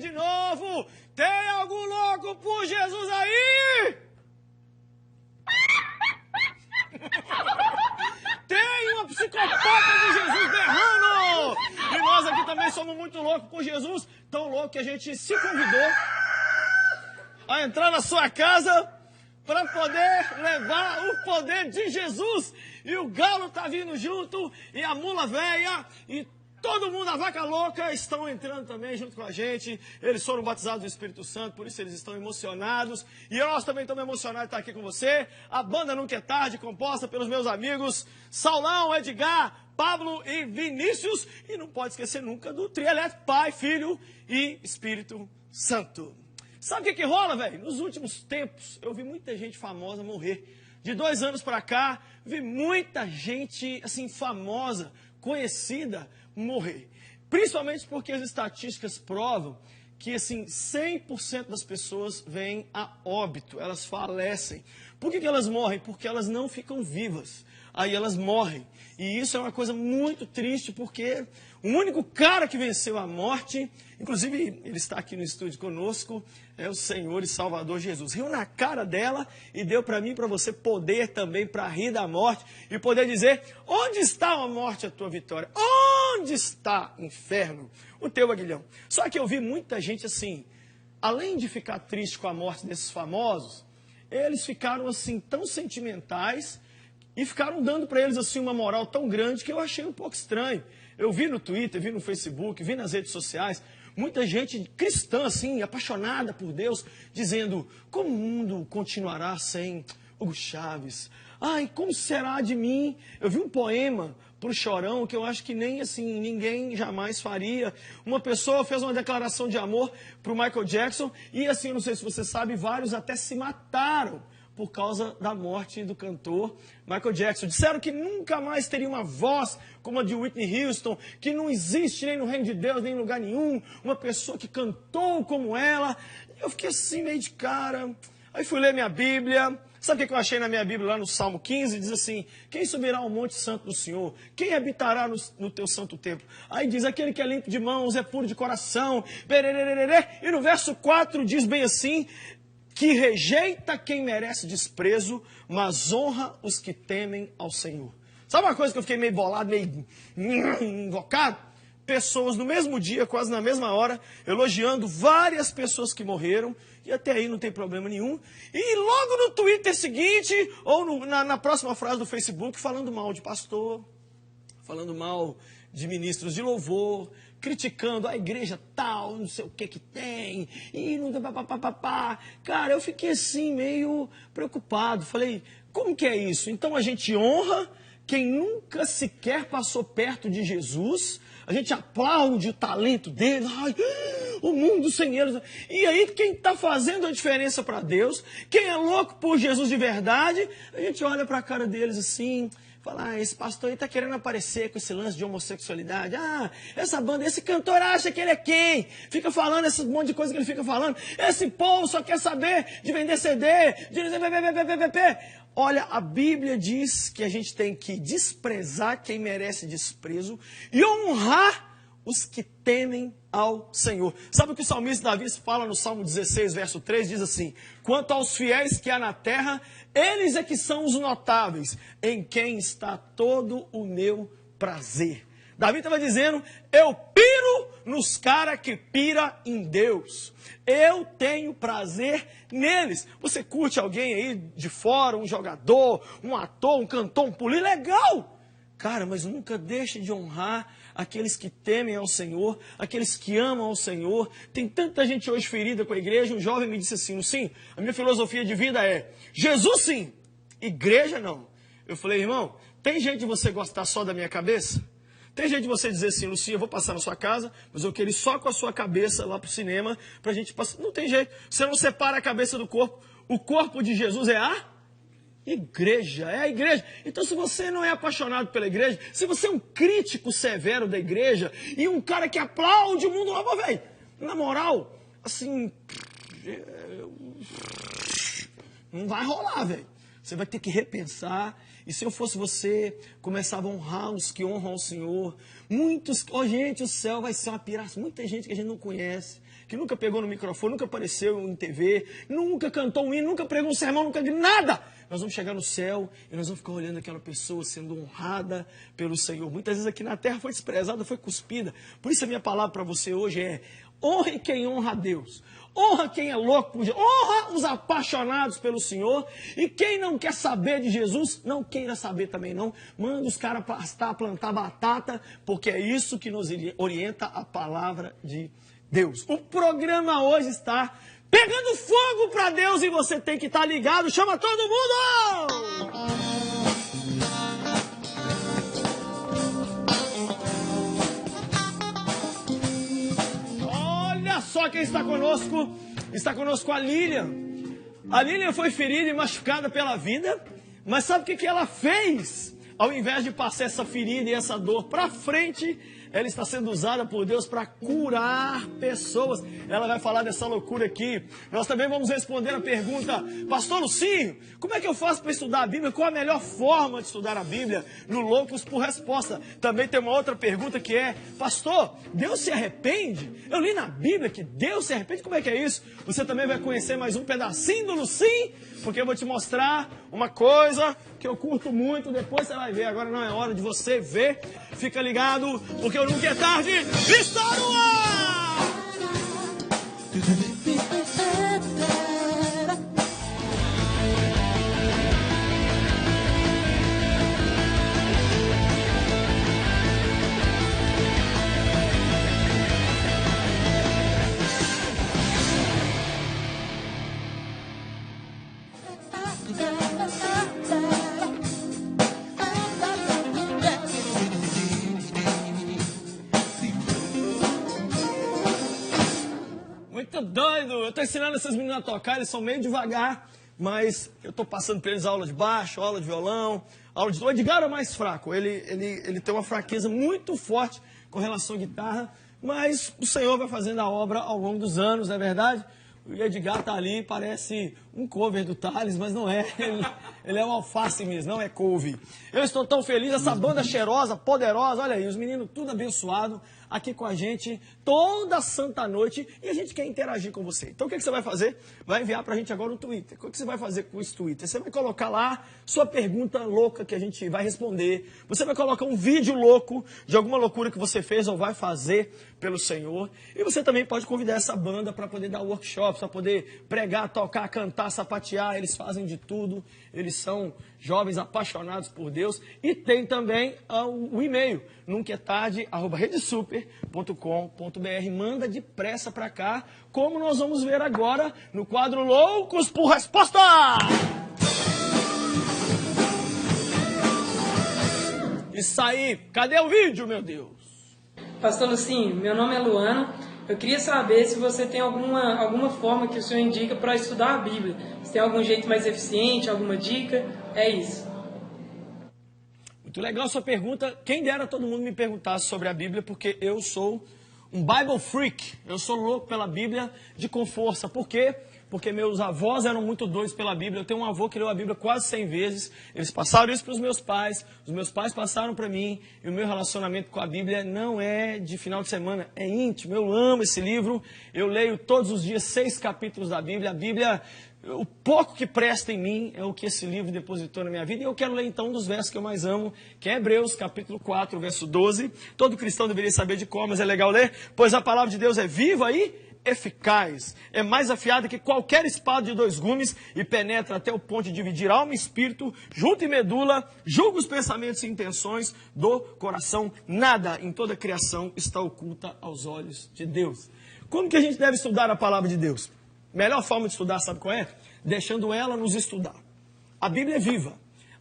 de novo. Tem algum louco por Jesus aí? Tem uma psicopata de Jesus berrando! E nós aqui também somos muito loucos por Jesus, tão louco que a gente se convidou a entrar na sua casa para poder levar o poder de Jesus. E o galo tá vindo junto, e a mula velha, e todo mundo, a vaca louca, estão entrando também junto com a gente. Eles foram batizados no Espírito Santo, por isso eles estão emocionados. E nós também estamos emocionados de estar aqui com você. A banda Nunca é Tarde, composta pelos meus amigos Saulão, Edgar, Pablo e Vinícius. E não pode esquecer nunca do trio elétrico, Pai, Filho e Espírito Santo. Sabe o que rola, velho? Nos últimos tempos, eu vi muita gente famosa morrer. De 2 anos para cá, vi muita gente, assim, famosa, conhecida, morrer. Principalmente porque as estatísticas provam que, assim, 100% das pessoas vêm a óbito, elas falecem. Por que elas morrem? Porque elas não ficam vivas. Aí elas morrem. E isso é uma coisa muito triste, porque o único cara que venceu a morte, inclusive ele está aqui no estúdio conosco, é o Senhor e Salvador Jesus. Riu na cara dela e deu para mim e para você poder também para rir da morte e poder dizer: onde está a morte, a tua vitória? Onde está, inferno, o teu aguilhão? Só que eu vi muita gente assim, além de ficar triste com a morte desses famosos, eles ficaram assim tão sentimentais e ficaram dando para eles assim uma moral tão grande que eu achei um pouco estranho. Eu vi no Twitter, vi no Facebook, vi nas redes sociais, muita gente cristã, assim, apaixonada por Deus, dizendo: como o mundo continuará sem Hugo Chávez? Ai, como será de mim? Eu vi um poema para o Chorão que eu acho que nem assim ninguém jamais faria. Uma pessoa fez uma declaração de amor para o Michael Jackson e, assim, eu não sei se você sabe, vários até se mataram por causa da morte do cantor Michael Jackson. Disseram que nunca mais teria uma voz como a de Whitney Houston, que não existe nem no reino de Deus, nem em lugar nenhum, uma pessoa que cantou como ela. Eu fiquei assim meio de cara. Aí fui ler minha Bíblia. Sabe o que eu achei na minha Bíblia, lá no Salmo 15? Diz assim: quem subirá ao monte santo do Senhor? Quem habitará no teu santo templo? Aí diz: aquele que é limpo de mãos, é puro de coração. E no verso 4 diz bem assim: que rejeita quem merece desprezo, mas honra os que temem ao Senhor. Sabe uma coisa que eu fiquei meio bolado, meio invocado? Pessoas no mesmo dia, quase na mesma hora, elogiando várias pessoas que morreram, e até aí não tem problema nenhum. E logo no Twitter seguinte, ou na próxima frase do Facebook, falando mal de pastor, falando mal de ministros de louvor, criticando a igreja tal, não sei o que tem, e não papapá. Cara, eu fiquei assim meio preocupado. Falei: como que é isso? Então a gente honra quem nunca sequer passou perto de Jesus, a gente aplaude o talento dele, ai, o mundo sem eles. E aí quem está fazendo a diferença para Deus, quem é louco por Jesus de verdade, a gente olha para a cara deles assim, fala: ah, esse pastor aí está querendo aparecer com esse lance de homossexualidade. Ah, essa banda, esse cantor acha que ele é quem? Fica falando esse monte de coisa que ele fica falando. Esse povo só quer saber de vender CD, de Olha, a Bíblia diz que a gente tem que desprezar quem merece desprezo e honrar os que temem ao Senhor. Sabe o que o salmista Davi fala no Salmo 16, verso 3? Diz assim: quanto aos fiéis que há na terra, eles é que são os notáveis, em quem está todo o meu prazer. Davi estava dizendo: eu piro nos caras que pira em Deus. Eu tenho prazer neles. Você curte alguém aí de fora, um jogador, um ator, um cantor, um político? Legal! Cara, mas nunca deixe de honrar aqueles que temem ao Senhor, aqueles que amam ao Senhor. Tem tanta gente hoje ferida com a igreja. Um jovem me disse assim: sim, a minha filosofia de vida é Jesus sim, igreja não. Eu falei: irmão, tem jeito de você gostar só da minha cabeça? Tem jeito de você dizer assim: Lucinha, eu vou passar na sua casa, mas eu quero ir só com a sua cabeça lá pro cinema, pra gente passar. Não tem jeito. Você não separa a cabeça do corpo. O corpo de Jesus é a igreja, é a igreja. Então, se você não é apaixonado pela igreja, se você é um crítico severo da igreja e um cara que aplaude o mundo lá, velho, na moral, assim, não vai rolar, velho. Você vai ter que repensar. E se eu fosse você, começava a honrar os que honram ao Senhor. Muitos, gente, o céu vai ser uma pirâmide. Muita gente que a gente não conhece, que nunca pegou no microfone, nunca apareceu em TV, nunca cantou um hino, nunca pregou um sermão, nunca nada. Nós vamos chegar no céu e nós vamos ficar olhando aquela pessoa sendo honrada pelo Senhor. Muitas vezes aqui na terra foi desprezada, foi cuspida. Por isso a minha palavra para você hoje é: honre quem honra a Deus. Honra quem é louco por Jesus. Honra os apaixonados pelo Senhor. E quem não quer saber de Jesus, não queira saber também não. Manda os caras pastar, plantar batata, porque é isso que nos orienta a palavra de Deus. O programa hoje está pegando fogo para Deus e você tem que estar ligado. Chama todo mundo! Só quem está conosco a Lilian. A Lilian foi ferida e machucada pela vida, mas sabe o que ela fez? Ao invés de passar essa ferida e essa dor para frente, ela está sendo usada por Deus para curar pessoas. Ela vai falar dessa loucura aqui. Nós também vamos responder a pergunta: Pastor Lucinho, como é que eu faço para estudar a Bíblia? Qual a melhor forma de estudar a Bíblia? No Loucos por Resposta. Também tem uma outra pergunta que é: Pastor, Deus se arrepende? Eu li na Bíblia que Deus se arrepende. Como é que é isso? Você também vai conhecer mais um pedacinho do Lucinho, porque eu vou te mostrar uma coisa que eu curto muito. Depois você vai ver. Agora não é hora de você ver. Fica ligado, porque eu nunca é tarde. Está no ar! Muito doido! Eu estou ensinando essas meninas a tocar, eles são meio devagar, mas eu estou passando para eles aula de baixo, aula de violão, aula de... O Edgar é o mais fraco, ele tem uma fraqueza muito forte com relação à guitarra, mas o Senhor vai fazendo a obra ao longo dos anos, não é verdade? O Edgar está ali, parece um cover do Thales, mas não é. Ele é um alface mesmo, não é couve. Eu estou tão feliz, essa banda cheirosa, poderosa, olha aí, os meninos tudo abençoado aqui com a gente toda santa noite e a gente quer interagir com você. Então o que você vai fazer? Vai enviar para a gente agora no Twitter. O que você vai fazer com esse Twitter? Você vai colocar lá sua pergunta louca que a gente vai responder. Você vai colocar um vídeo louco de alguma loucura que você fez ou vai fazer pelo Senhor. E você também pode convidar essa banda para poder dar workshops, para poder pregar, tocar, cantar, sapatear. Eles fazem de tudo. Eles são jovens apaixonados por Deus. E tem também o e-mail, nunquetarde@redesuper.com.br. Manda depressa para cá, como nós vamos ver agora no quadro Loucos por Resposta. Isso aí. Cadê o vídeo, meu Deus? Pastor Lucinho, meu nome é Luana. Eu queria saber se você tem alguma forma que o senhor indica para estudar a Bíblia. Se tem algum jeito mais eficiente, alguma dica? É isso. Muito legal a sua pergunta. Quem dera todo mundo me perguntasse sobre a Bíblia, porque eu sou um Bible freak. Eu sou louco pela Bíblia com força. Por quê? Porque meus avós eram muito doidos pela Bíblia. Eu tenho um avô que leu a Bíblia quase 100 vezes. Eles passaram isso para os meus pais passaram para mim. E o meu relacionamento com a Bíblia não é de final de semana, é íntimo. Eu amo esse livro. Eu leio todos os dias 6 capítulos da Bíblia. A Bíblia, o pouco que presta em mim é o que esse livro depositou na minha vida. E eu quero ler então um dos versos que eu mais amo, que é Hebreus, capítulo 4, verso 12. Todo cristão deveria saber de cor, mas é legal ler. Pois a palavra de Deus é viva e eficaz, é mais afiada que qualquer espada de 2 gumes e penetra até o ponto de dividir alma e espírito, junto e medula, julga os pensamentos e intenções do coração. Nada em toda a criação está oculta aos olhos de Deus. Como que a gente deve estudar a palavra de Deus? Melhor forma de estudar, sabe qual é? Deixando ela nos estudar. A Bíblia é viva.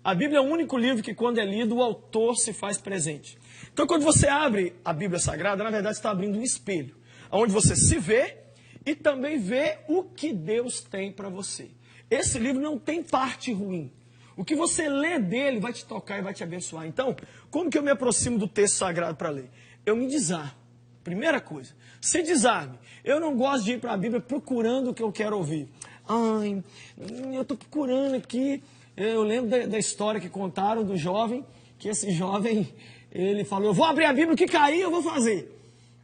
A Bíblia é o único livro que, quando é lido, o autor se faz presente. Então, quando você abre a Bíblia Sagrada, na verdade, você está abrindo um espelho, onde você se vê e também vê o que Deus tem para você. Esse livro não tem parte ruim. O que você lê dele vai te tocar e vai te abençoar. Então, como que eu me aproximo do texto sagrado para ler? Eu me desarmo. Primeira coisa, se desarme. Eu não gosto de ir para a Bíblia procurando o que eu quero ouvir. Ai, eu estou procurando aqui. Eu lembro da história que contaram do jovem, que esse jovem, ele falou, eu vou abrir a Bíblia, o que cair eu vou fazer.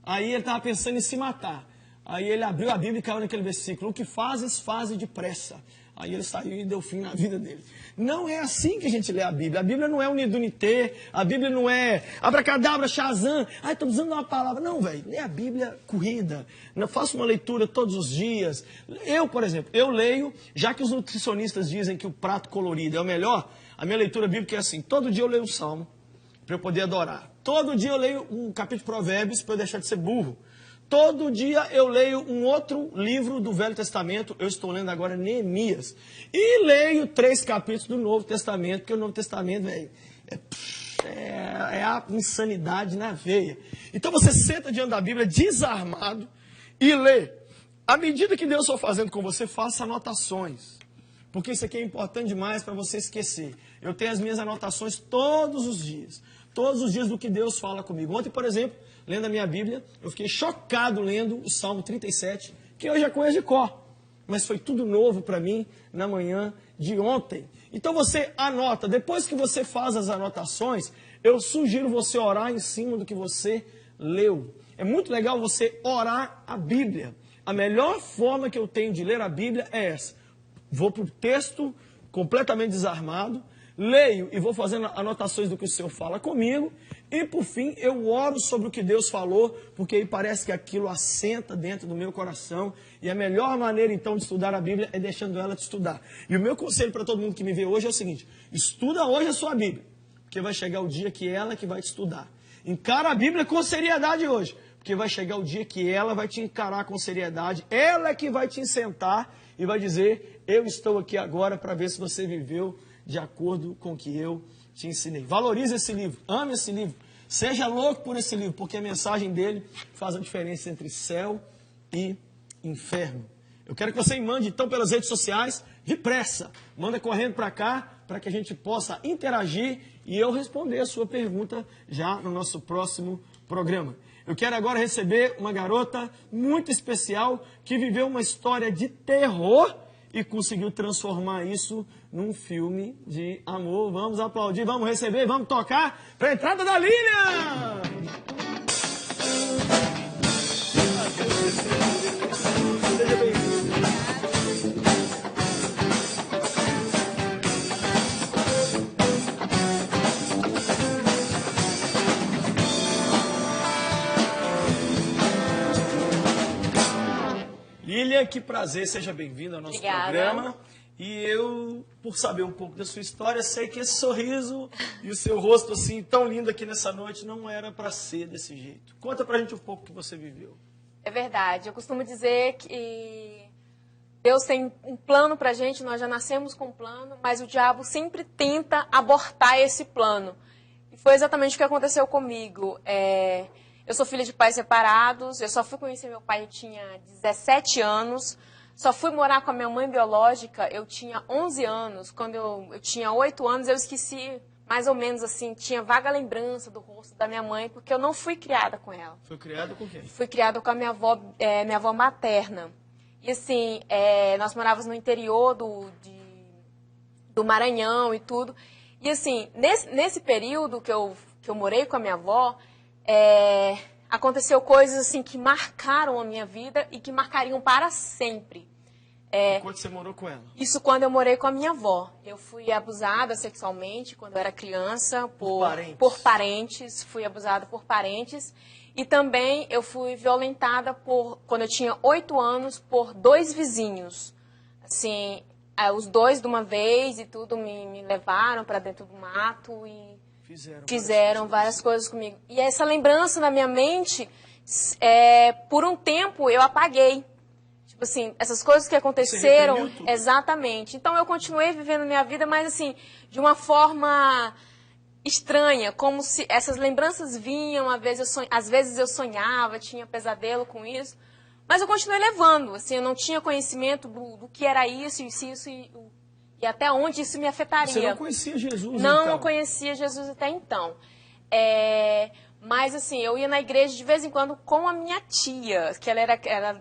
Aí ele estava pensando em se matar. Aí ele abriu a Bíblia e caiu naquele versículo, o que fazes, faze depressa. Aí ele saiu e deu fim na vida dele. Não é assim que a gente lê a Bíblia. A Bíblia não é unidunité, a Bíblia não é abracadabra, Shazam. Ai, estou precisando de uma palavra. Não, velho, lê a Bíblia corrida. Eu faço uma leitura todos os dias. Eu, por exemplo, eu leio, já que os nutricionistas dizem que o prato colorido é o melhor, a minha leitura bíblica é assim, todo dia eu leio um salmo para eu poder adorar. Todo dia eu leio um capítulo de Provérbios para eu deixar de ser burro. Todo dia eu leio um outro livro do Velho Testamento, eu estou lendo agora Neemias. E leio 3 capítulos do Novo Testamento, porque o Novo Testamento, velho, é a insanidade na veia. Então você senta diante da Bíblia desarmado e lê. À medida que Deus for fazendo com você, faça anotações. Porque isso aqui é importante demais para você esquecer. Eu tenho as minhas anotações todos os dias. Todos os dias do que Deus fala comigo. Ontem, por exemplo, lendo a minha Bíblia, eu fiquei chocado lendo o Salmo 37, que eu já conheço de cor. Mas foi tudo novo para mim na manhã de ontem. Então você anota. Depois que você faz as anotações, eu sugiro você orar em cima do que você leu. É muito legal você orar a Bíblia. A melhor forma que eu tenho de ler a Bíblia é essa. Vou para o texto completamente desarmado, leio e vou fazendo anotações do que o Senhor fala comigo, e por fim eu oro sobre o que Deus falou, porque aí parece que aquilo assenta dentro do meu coração, e a melhor maneira então de estudar a Bíblia é deixando ela te estudar. E o meu conselho para todo mundo que me vê hoje é o seguinte, estuda hoje a sua Bíblia, porque vai chegar o dia que ela que vai te estudar. Encara a Bíblia com seriedade hoje, porque vai chegar o dia que ela vai te encarar com seriedade, ela é que vai te sentar e vai dizer, eu estou aqui agora para ver se você viveu de acordo com o que eu te ensinei. Valorize esse livro, ame esse livro, seja louco por esse livro, porque a mensagem dele faz a diferença entre céu e inferno. Eu quero que você me mande então pelas redes sociais, depressa, manda correndo para cá, para que a gente possa interagir e eu responder a sua pergunta já no nosso próximo programa. Eu quero agora receber uma garota muito especial que viveu uma história de terror e conseguiu transformar isso num filme de amor. Vamos aplaudir, vamos receber, vamos tocar para a entrada da Lilian! Seja bem-vindo. Lilian, que prazer, seja bem-vinda ao nosso programa. E eu, por saber um pouco da sua história, sei que esse sorriso e o seu rosto assim tão lindo aqui nessa noite não era para ser desse jeito. Conta pra gente um pouco o que você viveu. É verdade. Eu costumo dizer que Deus tem um plano pra gente, nós já nascemos com um plano, mas o diabo sempre tenta abortar esse plano. E foi exatamente o que aconteceu comigo. Eu sou filha de pais separados, eu só fui conhecer meu pai, eu tinha 17 anos, só fui morar com a minha mãe biológica, eu tinha 11 anos, quando eu tinha 8 anos eu esqueci, mais ou menos assim, tinha vaga lembrança do rosto da minha mãe, porque eu não fui criada com ela. Foi criada com quem? Fui criada com a minha avó materna. E assim, nós morávamos no interior do Maranhão e tudo, e assim, nesse período que eu morei com a minha avó, aconteceu coisas assim que marcaram a minha vida e que marcariam para sempre. Enquanto você morou com ela? Isso quando eu morei com a minha avó. Eu fui abusada sexualmente quando eu era criança por parentes. Fui abusada por parentes. E também eu fui violentada quando eu tinha 8 anos por 2 vizinhos. Assim, os 2 de uma vez e tudo me levaram para dentro do mato e fizeram várias coisas comigo. E essa lembrança na minha mente, por um tempo eu apaguei. Tipo assim, essas coisas que aconteceram, exatamente. Então eu continuei vivendo minha vida, mas assim, de uma forma estranha, como se essas lembranças vinham, às vezes eu sonhava, tinha pesadelo com isso, mas eu continuei levando, assim, eu não tinha conhecimento do que era isso e até onde isso me afetaria. Você não conhecia Jesus, Não conhecia Jesus até então. Mas, assim, eu ia na igreja de vez em quando com a minha tia, que ela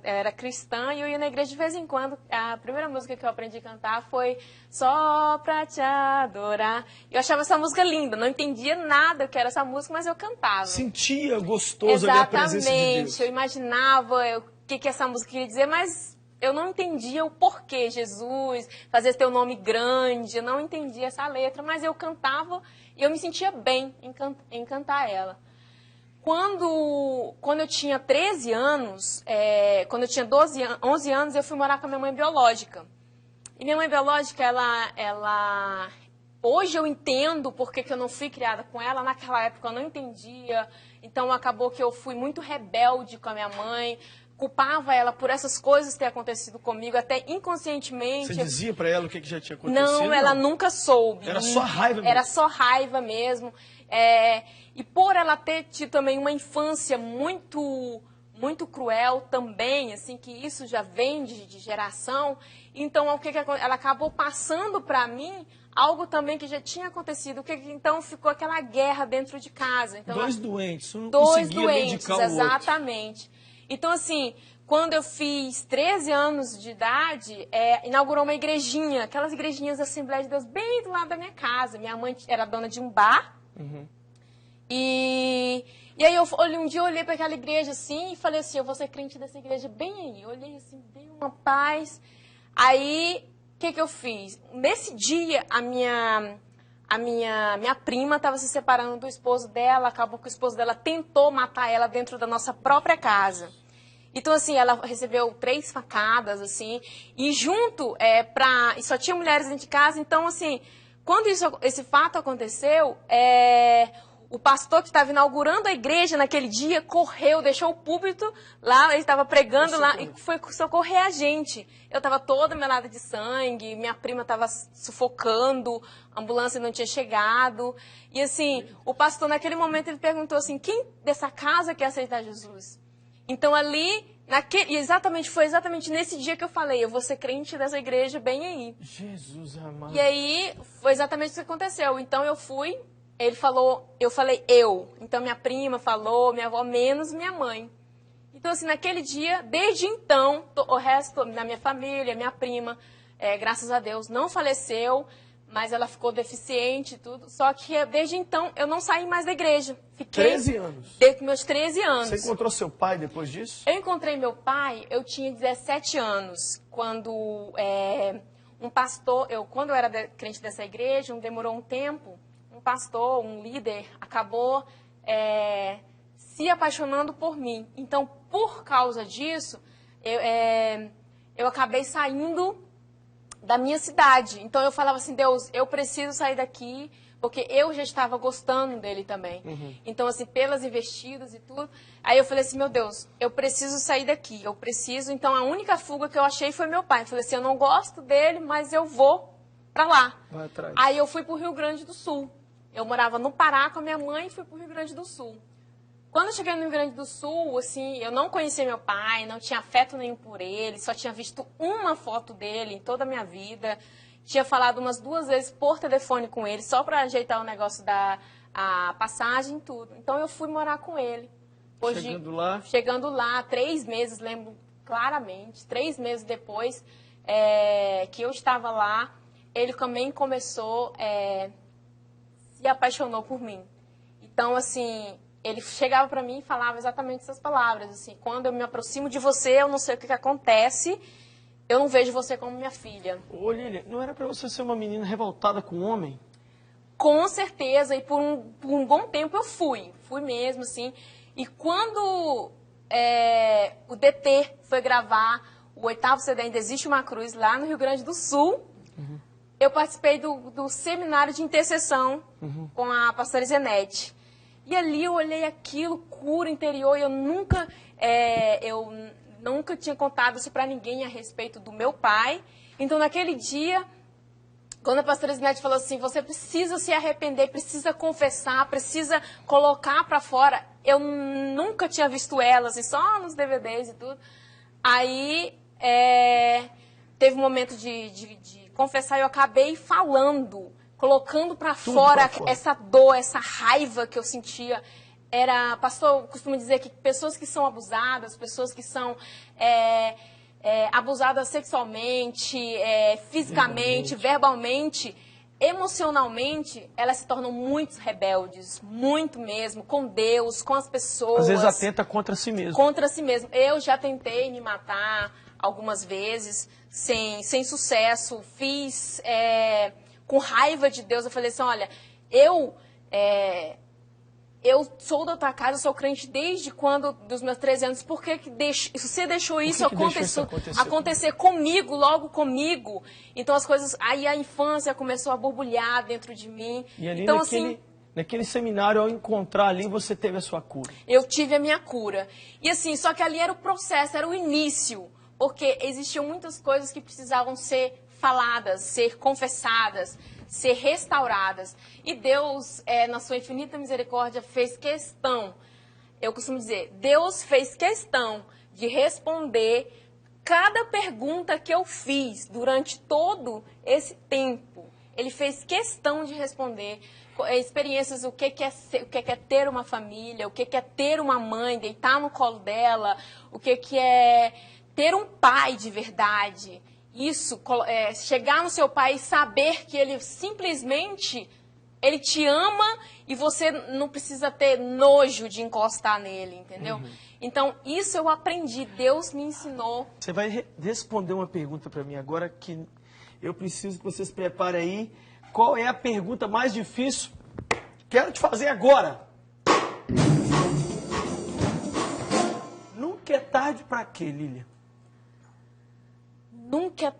era cristã, e eu ia na igreja de vez em quando. A primeira música que eu aprendi a cantar foi Só Pra Te Adorar. Eu achava essa música linda, não entendia nada que era essa música, mas eu cantava. Sentia gostoso ali a presença de Deus. Exatamente, eu imaginava que essa música queria dizer, mas eu não entendia o porquê. Jesus, fazer teu nome grande, eu não entendia essa letra, mas eu cantava e eu me sentia bem em cantar ela. Quando eu tinha 13 anos, quando eu tinha 11 anos, eu fui morar com a minha mãe biológica. E minha mãe biológica, ela hoje eu entendo porque que eu não fui criada com ela. Naquela época eu não entendia. Então acabou que eu fui muito rebelde com a minha mãe. Culpava ela por essas coisas ter acontecido comigo, até inconscientemente. Você dizia pra ela o que já tinha acontecido? Não, ela nunca soube. Era só raiva mesmo? Era só raiva mesmo. E por ela ter tido também uma infância muito cruel também, assim, que isso já vem de geração. Então, ela acabou passando para mim algo também que já tinha acontecido. Então, ficou aquela guerra dentro de casa. Então, dois doentes, um não dois conseguia doentes, medicar o exatamente. Outro. Então, assim, quando eu fiz 13 anos de idade, inaugurou uma igrejinha, aquelas igrejinhas da Assembleia de Deus, bem do lado da minha casa. Minha mãe era dona de um bar. Uhum. E aí um dia eu olhei para aquela igreja assim e falei assim, eu vou ser crente dessa igreja bem aí. Eu olhei assim, dei uma paz. Aí, o que eu fiz? Nesse dia, a minha prima estava se separando do esposo dela, acabou que o esposo dela tentou matar ela dentro da nossa própria casa. Então, assim, ela recebeu 3 facadas, assim, e junto, e só tinha mulheres dentro de casa. Então, assim, quando esse fato aconteceu, o pastor que estava inaugurando a igreja naquele dia correu, deixou o púlpito lá, ele estava pregando lá e foi socorrer a gente. Eu estava toda melada de sangue, minha prima estava sufocando, a ambulância não tinha chegado. E assim, o pastor naquele momento ele perguntou assim, quem dessa casa quer aceitar Jesus? Então ali, foi exatamente nesse dia que eu falei, eu vou ser crente dessa igreja bem aí. Jesus amado. E aí, foi exatamente isso que aconteceu. Então eu fui... Ele falou, eu falei eu. Então, minha prima falou, minha avó, menos minha mãe. Então, assim, naquele dia, desde então, o resto da minha família, minha prima, graças a Deus, não faleceu, mas ela ficou deficiente e tudo. Só que, desde então, eu não saí mais da igreja. Fiquei... 13 anos? Desde meus 13 anos. Você encontrou seu pai depois disso? Eu encontrei meu pai, eu tinha 17 anos, quando um pastor... Quando eu era crente dessa igreja, demorou um tempo... Um pastor, um líder, acabou se apaixonando por mim. Então, por causa disso, eu acabei saindo da minha cidade. Então, eu falava assim, Deus, eu preciso sair daqui, porque eu já estava gostando dele também. Uhum. Então, assim, pelas investidas e tudo. Aí eu falei assim, meu Deus, eu preciso sair daqui, eu preciso. Então, a única fuga que eu achei foi meu pai. Eu falei assim, eu não gosto dele, mas eu vou para lá. Vai atrás. Aí eu fui para o Rio Grande do Sul. Eu morava no Pará com a minha mãe e fui para o Rio Grande do Sul. Quando eu cheguei no Rio Grande do Sul, assim, eu não conhecia meu pai, não tinha afeto nenhum por ele, só tinha visto uma foto dele em toda a minha vida. Tinha falado umas 2 vezes por telefone com ele, só para ajeitar o negócio da passagem e tudo. Então eu fui morar com ele. Chegando lá, 3 meses, lembro claramente, 3 meses depois que eu estava lá, ele também começou... se apaixonou por mim. Então, assim, ele chegava para mim e falava exatamente essas palavras, assim, quando eu me aproximo de você, eu não sei o que acontece, eu não vejo você como minha filha. Ô, Lília, não era para você ser uma menina revoltada com o homem? Com certeza, e por um bom tempo eu fui mesmo, assim, e quando o DT foi gravar o 8º CD Ainda Existe Uma Cruz, lá no Rio Grande do Sul, eu participei do seminário de intercessão com a pastora Zenete. E ali eu olhei aquilo, cura interior, e eu nunca tinha contado isso para ninguém a respeito do meu pai. Então, naquele dia, quando a pastora Zenete falou assim, você precisa se arrepender, precisa confessar, precisa colocar para fora. Eu nunca tinha visto ela, assim, só nos DVDs e tudo. Aí, teve um momento de confessar, eu acabei falando, colocando para fora essa dor, essa raiva que eu sentia. Pastor costuma dizer que pessoas que são abusadas, pessoas que são abusadas sexualmente, fisicamente, verbalmente, emocionalmente, elas se tornam muito rebeldes, muito mesmo, com Deus, com as pessoas. Às vezes atenta contra si mesmo. Contra si mesmo. Eu já tentei me matar algumas vezes, sem sucesso. Fiz com raiva de Deus. Eu falei assim, olha, eu sou da tua casa, eu sou crente desde quando, dos meus 13 anos, por que você deixou isso acontecer comigo, logo comigo? Então as coisas, aí a infância começou a borbulhar dentro de mim. E ali então, naquele seminário, ao encontrar ali, você teve a sua cura. Eu tive a minha cura. E assim, só que ali era o processo, era o início, porque existiam muitas coisas que precisavam ser faladas, ser confessadas, ser restauradas. E Deus, na sua infinita misericórdia, fez questão, eu costumo dizer, Deus fez questão de responder cada pergunta que eu fiz durante todo esse tempo. Ele fez questão de responder experiências, o que é ter uma família, o que é ter uma mãe, deitar no colo dela, o que é ter um pai de verdade. Isso, chegar no seu pai e saber que ele simplesmente, ele te ama e você não precisa ter nojo de encostar nele, entendeu? Uhum. Então, isso eu aprendi, Deus me ensinou. Você vai responder uma pergunta para mim agora que eu preciso que vocês preparem aí. Qual é a pergunta mais difícil? Quero te fazer agora. Nunca é tarde para quê, Lilian? Nunca é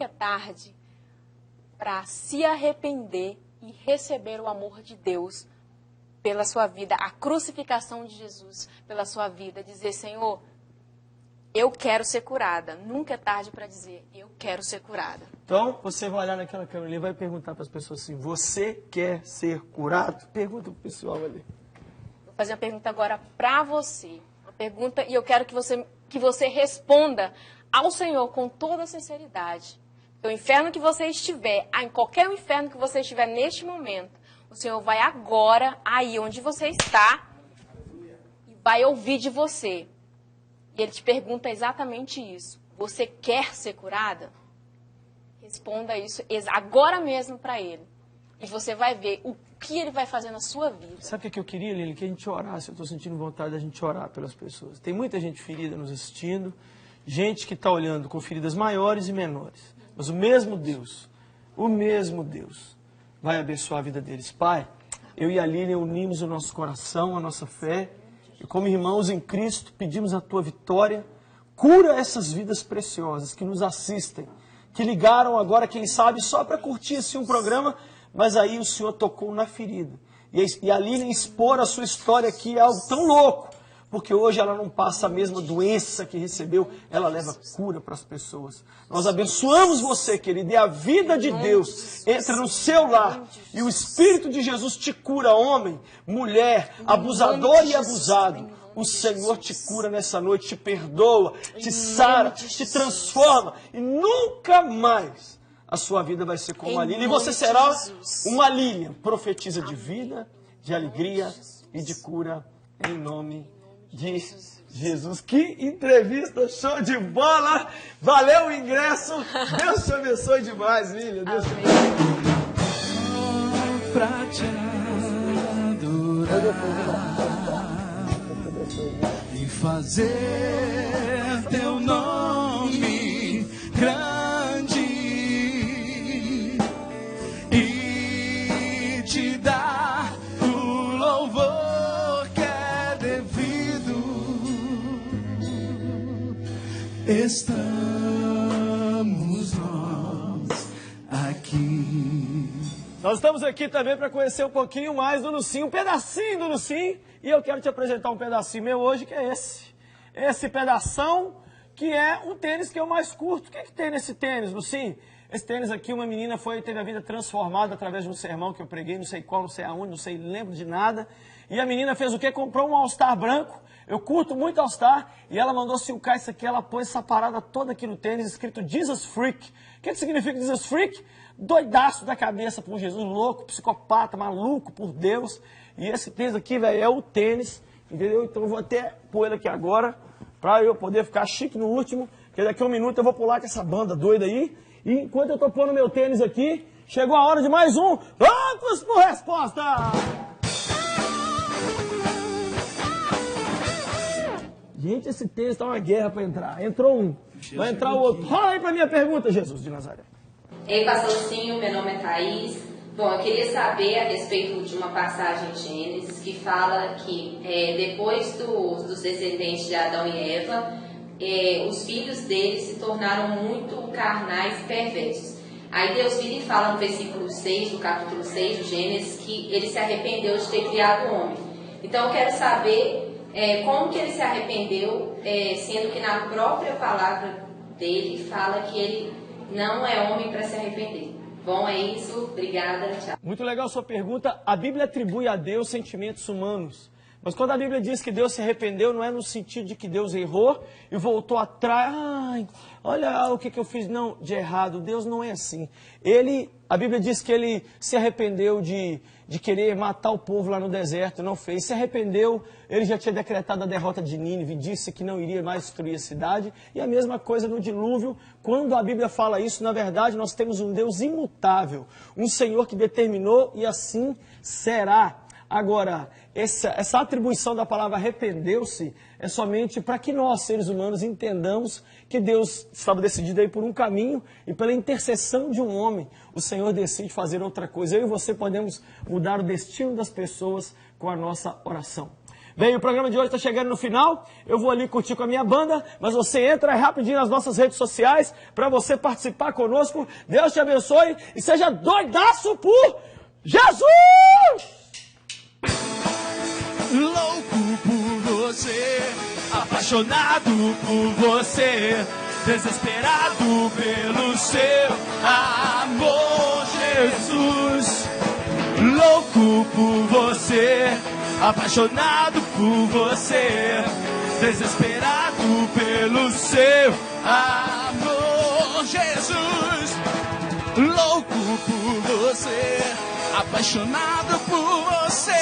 tarde para se arrepender e receber o amor de Deus pela sua vida, a crucificação de Jesus pela sua vida. Dizer, Senhor, eu quero ser curada. Nunca é tarde para dizer, eu quero ser curada. Então, você vai olhar naquela câmera ali e vai perguntar para as pessoas assim, você quer ser curado? Pergunta para o pessoal ali. Vou fazer uma pergunta agora para você. Pergunta, e eu quero que você responda ao Senhor com toda a sinceridade. O inferno que você estiver, em qualquer inferno que você estiver neste momento, o Senhor vai agora, aí onde você está, e vai ouvir de você. E Ele te pergunta exatamente isso. Você quer ser curada? Responda isso agora mesmo para Ele. E você vai ver o que Ele vai fazer na sua vida. Sabe o que eu queria, Lili? Que a gente orasse. Eu estou sentindo vontade da gente orar pelas pessoas. Tem muita gente ferida nos assistindo, gente que está olhando com feridas maiores e menores. Mas o mesmo Deus vai abençoar a vida deles. Pai, eu e a Lilian unimos o nosso coração, a nossa fé, e como irmãos em Cristo, pedimos a Tua vitória. Cura essas vidas preciosas que nos assistem, que ligaram agora, quem sabe, só para curtir assim, um programa, mas aí o Senhor tocou na ferida. E a Lilian expor a sua história aqui é algo tão louco, porque hoje ela não passa a mesma doença que recebeu, ela leva cura para as pessoas. Nós abençoamos você, querido, e a vida de Deus entra no seu lar, e o Espírito de Jesus te cura, homem, mulher, abusador e abusado. O Senhor te cura nessa noite, te perdoa, te sara, te transforma, e nunca mais a sua vida vai ser como a Lilian. E você será uma Lilian, profetiza de vida, de alegria e de cura, em nome de Jesus. Que entrevista show de bola! Valeu o ingresso! Deus te abençoe demais, Lilian. Deus te abençoe. Pra te adorar e fazer teu nome grande e te dar o louvor que é devido. Estamos nós aqui. Nós estamos aqui também para conhecer um pouquinho mais do Lucinho, um pedacinho do Lucinho. E eu quero te apresentar um pedacinho meu hoje, que é esse. Esse pedação, que é um tênis que eu mais curto. O que tem nesse tênis, Lucinho? Esse tênis aqui, uma menina teve a vida transformada através de um sermão que eu preguei, não sei qual, não sei aonde, não sei, lembro de nada. E a menina fez o quê? Comprou um All-Star branco. Eu curto muito All-Star. E ela mandou silcar isso aqui, ela pôs essa parada toda aqui no tênis, escrito Jesus Freak. O que significa Jesus Freak? Doidaço da cabeça por Jesus, louco, psicopata, maluco por Deus. E esse tênis aqui, velho, é o tênis, entendeu? Então eu vou até pôr ele aqui agora, pra eu poder ficar chique no último, porque daqui a um minuto eu vou pular com essa banda doida aí, E enquanto eu tô pondo meu tênis aqui, chegou a hora de mais um Prontos por Resposta! Gente, esse tênis tá uma guerra para entrar. Entrou um, vai entrar o outro. Rola aí pra minha pergunta, Jesus de Nazaré. Ei, pastor Lucinho, meu nome é Thaís. Bom, eu queria saber a respeito de uma passagem em Gênesis que fala que depois dos descendentes de Adão e Eva, os filhos deles se tornaram muito carnais e perversos. Aí Deus vira e fala no versículo 6, do capítulo 6 do Gênesis, que ele se arrependeu de ter criado o homem. Então eu quero saber como que ele se arrependeu, sendo que na própria palavra dele fala que ele não é homem para se arrepender. Bom, é isso. Obrigada. Tchau. Muito legal a sua pergunta. A Bíblia atribui a Deus sentimentos humanos. Mas quando a Bíblia diz que Deus se arrependeu, não é no sentido de que Deus errou e voltou atrás. Ai, olha o que eu fiz de errado. Deus não é assim. A Bíblia diz que ele se arrependeu de querer matar o povo lá no deserto, não fez. Se arrependeu, ele já tinha decretado a derrota de Nínive, disse que não iria mais destruir a cidade. E a mesma coisa no dilúvio. Quando a Bíblia fala isso, na verdade, nós temos um Deus imutável, um Senhor que determinou e assim será. Agora, essa atribuição da palavra arrependeu-se é somente para que nós, seres humanos, entendamos que Deus estava decidido aí por um caminho e pela intercessão de um homem, o Senhor decide fazer outra coisa. Eu e você podemos mudar o destino das pessoas com a nossa oração. Bem, o programa de hoje está chegando no final, eu vou ali curtir com a minha banda, mas você entra rapidinho nas nossas redes sociais para você participar conosco. Deus te abençoe e seja doidaço por Jesus! Louco por você, apaixonado por você, desesperado pelo seu amor, Jesus. Louco por você, apaixonado por você, desesperado pelo seu amor, Jesus. Louco por você, apaixonado por você.